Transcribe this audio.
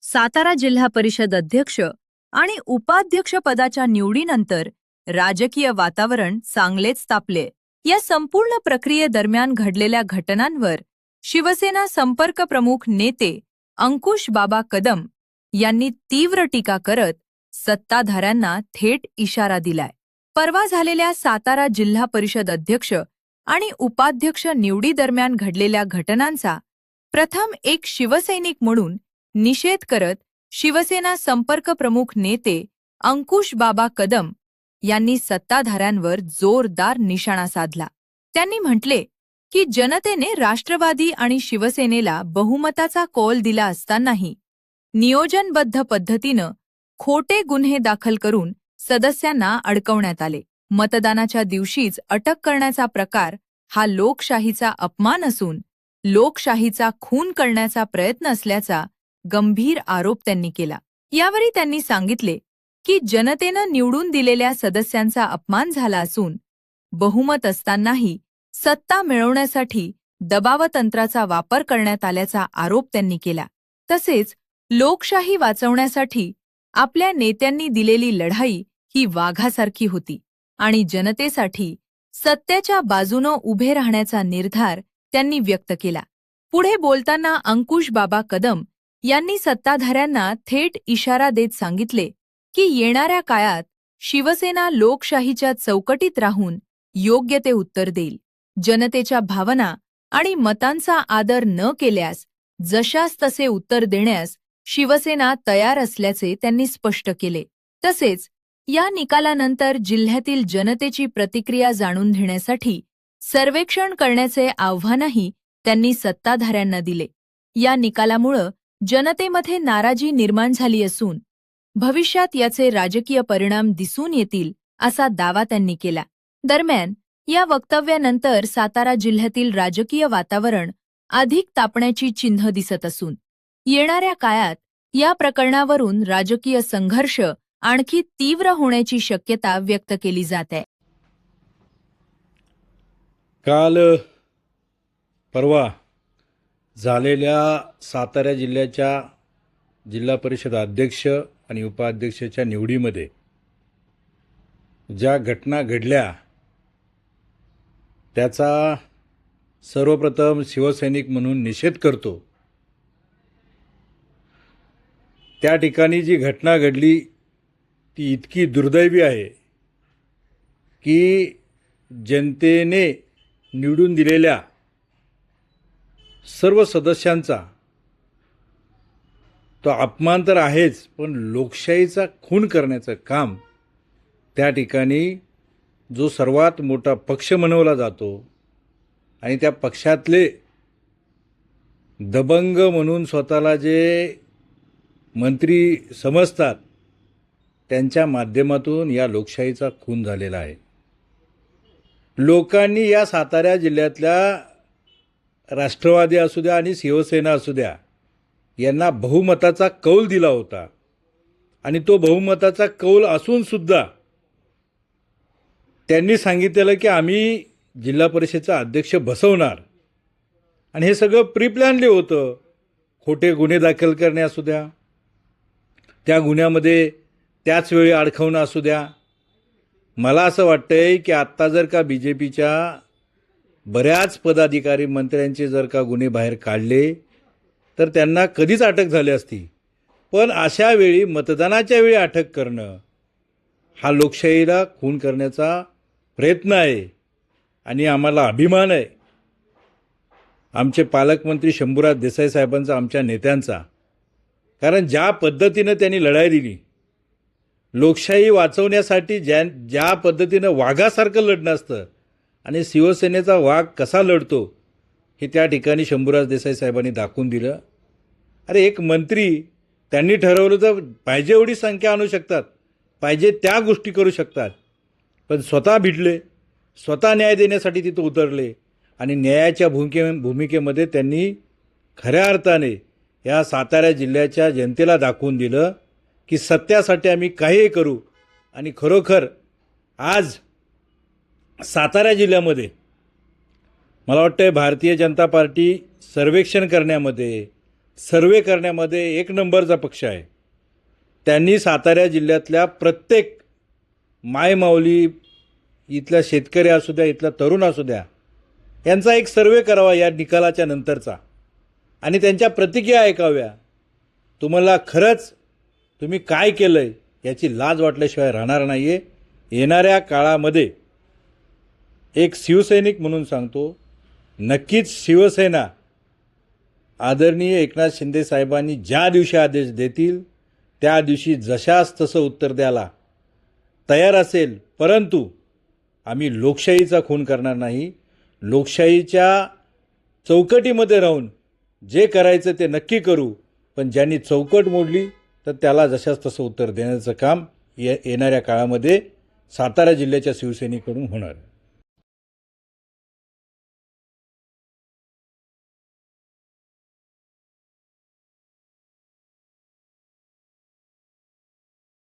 सातारा जिल्हा परिषद अध्यक्ष आणि उपाध्यक्ष पदाच्या निवडीनंतर राजकीय वातावरण चांगलेच तापले. या संपूर्ण प्रक्रियेदरम्यान घडलेल्या घटनांवर शिवसेना संपर्क प्रमुख नेते अंकुश बाबा कदम यांनी तीव्र टीका करत सत्ताधाऱ्यांना थेट इशारा दिलाय. परवा झालेल्या सातारा जिल्हा परिषद अध्यक्ष आणि उपाध्यक्ष निवडीदरम्यान घडलेल्या घटनांचा प्रथम एक शिवसैनिक म्हणून निषेध करत शिवसेना संपर्क प्रमुख नेते अंकुश बाबा कदम यांनी सत्ताधाऱ्यांवर जोरदार निशाणा साधला. त्यांनी म्हटले की जनतेने राष्ट्रवादी आणि शिवसेनेला बहुमताचा कौल दिला असतानाही नियोजनबद्ध पद्धतीनं खोटे गुन्हे दाखल करून सदस्यांना अडकवण्यात आले. मतदानाच्या दिवशीच अटक करण्याचा प्रकार हा लोकशाहीचा अपमान असून लोकशाहीचा खून करण्याचा प्रयत्न असल्याचा गंभीर आरोप त्यांनी केला. यावेळी त्यांनी सांगितले की जनतेनं निवडून दिलेल्या सदस्यांचा अपमान झाला असून बहुमत असतानाही सत्ता मिळवण्यासाठी दबावतंत्राचा वापर करण्यात आल्याचा आरोप त्यांनी केला. तसेच लोकशाही वाचवण्यासाठी आपल्या नेत्यांनी दिलेली लढाई ही वाघासारखी होती आणि जनतेसाठी सत्याच्या बाजूनं उभे राहण्याचा निर्धार त्यांनी व्यक्त केला. पुढे बोलताना अंकुश बाबा कदम यांनी सत्ताधाऱ्यांना थेट इशारा देत सांगितले की येणाऱ्या काळात शिवसेना लोकशाहीच्या चौकटीत राहून योग्य ते उत्तर देईल. जनतेच्या भावना आणि मतांचा आदर न केल्यास जशास तसे उत्तर देण्यास शिवसेना तयार असल्याचे त्यांनी स्पष्ट केले. तसेच या निकालानंतर जिल्ह्यातील जनतेची प्रतिक्रिया जाणून घेण्यासाठी सर्वेक्षण करण्याचे आव्हानही त्यांनी सत्ताधाऱ्यांना दिले. या निकालामुळे जनतेमध्ये नाराजी निर्माण झाली असून भविष्यात याचे राजकीय परिणाम दिसून येतील असा दावा त्यांनी केला. दरम्यान या वक्तव्यानंतर सातारा जिल्ह्यातील राजकीय वातावरण अधिक तापण्याची चिन्ह दिसत असून येणाऱ्या काळात या प्रकरणावरून राजकीय संघर्ष आणखी तीव्र होण्याची शक्यता व्यक्त केली जात आहे. काल परवा झालेल्या सातारा जिल्ह्याच्या जिल्हा परिषद अध्यक्ष आणि उपाध्यक्षाच्या निवडीमध्ये ज्या घटना घडल्या त्याचा सर्वप्रथम शिवसैनिक म्हणून निषेध करतो. त्या ठिकाणी जी घटना घडली ती इतकी दुर्दैवी आहे की जनतेने निवडून दिलेल्या सर्व सदस्यांचा तो अपमान तर आहेच, पण लोकशाहीचा खून करण्याचं काम त्या ठिकाणी जो सर्वात मोठा पक्ष मनवला जातो आणि त्या पक्षातले दबंग म्हणून स्वतःला जे मंत्री समजतात त्यांच्या माध्यमातून या लोकशाहीचा खून झालेला आहे. लोकांनी या सातारा जिल्ह्यातल्या राष्ट्रवादी असू द्या आणि शिवसेना असू द्या यांना बहुमताचा कौल दिला होता आणि तो बहुमताचा कौल असूनसुद्धा त्यांनी सांगितलेलं की आम्ही जिल्हा परिषदेचा अध्यक्ष बसवणार आणि हे सगळं प्रीप्लॅनली होतं. खोटे गुन्हे दाखल करणे असू द्या, त्या गुन्ह्यामध्ये त्याच वेळी अडकवणं असू द्या. मला असं वाटतंय की आत्ता जर का BJPच्या बऱ्याच पदाधिकारी मंत्र्यांचे जर का गुन्हे बाहेर काढले तर त्यांना कधीच अटक झाली असती, पण अशा वेळी मतदानाच्या वेळी अटक करणं हा लोकशाहीला खून करण्याचा प्रयत्न आहे आणि आम्हाला अभिमान आहे आमचे पालकमंत्री शंभूराज देसाई साहेबांचा, आमच्या नेत्यांचा. कारण ज्या पद्धतीनं त्यांनी लढाई दिली लोकशाही वाचवण्यासाठी, ज्या पद्धतीनं वाघासारखं लढणं असतं आणि शिवसेनेचा वाघ कसा लढतो हे त्या ठिकाणी शंभूराज देसाई साहेबांनी दाखवून दिलं. अरे एक मंत्री त्यांनी ठरवलं तर पाहिजे एवढी संख्या आणू शकतात, पाहिजे त्या गोष्टी करू शकतात, पण स्वतः भिडले, स्वतः न्याय देण्यासाठी तिथं उतरले आणि न्यायाच्या भूमिकेमध्ये त्यांनी खऱ्या अर्थाने या सातारा जिल्ह्याच्या जनतेला दाखवून दिलं की सत्यासाठी आम्ही काहीही करू. आणि खरोखर आज सातारा जिल्ह्यामध्ये मला वाटतं भारतीय जनता पार्टी सर्वेक्षण करण्यामध्ये, सर्वे करण्यामध्ये एक नंबरचा पक्ष आहे. त्यांनी सातारा जिल्ह्यातल्या प्रत्येक मायमाऊली, इथल्या शेतकरी असू द्या, इथला तरुण असू द्या, यांचा एक सर्वे करावा या निकालाच्या नंतरचा आणि त्यांच्या प्रतिक्रिया ऐकाव्या. तुम्हाला खरंच तुम्ही काय केलं आहे याची लाज वाटल्याशिवाय राहणार नाही आहे. येणाऱ्या काळामध्ये एक शिवसैनिक म्हणून सांगतो, नक्कीच शिवसेना आदरणीय एकनाथ शिंदे साहेबांनी ज्या दिवशी आदेश देतील त्या दिवशी जशास तसं उत्तर द्यायला तयार असेल. परंतु आम्ही लोकशाहीचा खून करणार नाही. लोकशाहीच्या चौकटीमध्ये राहून जे करायचं ते नक्की करू, पण ज्यांनी चौकट मोडली तर त्याला जशास तसं उत्तर देण्याचं काम येणाऱ्या काळामध्ये सातारा जिल्ह्याच्या शिवसेनेकडून होणार.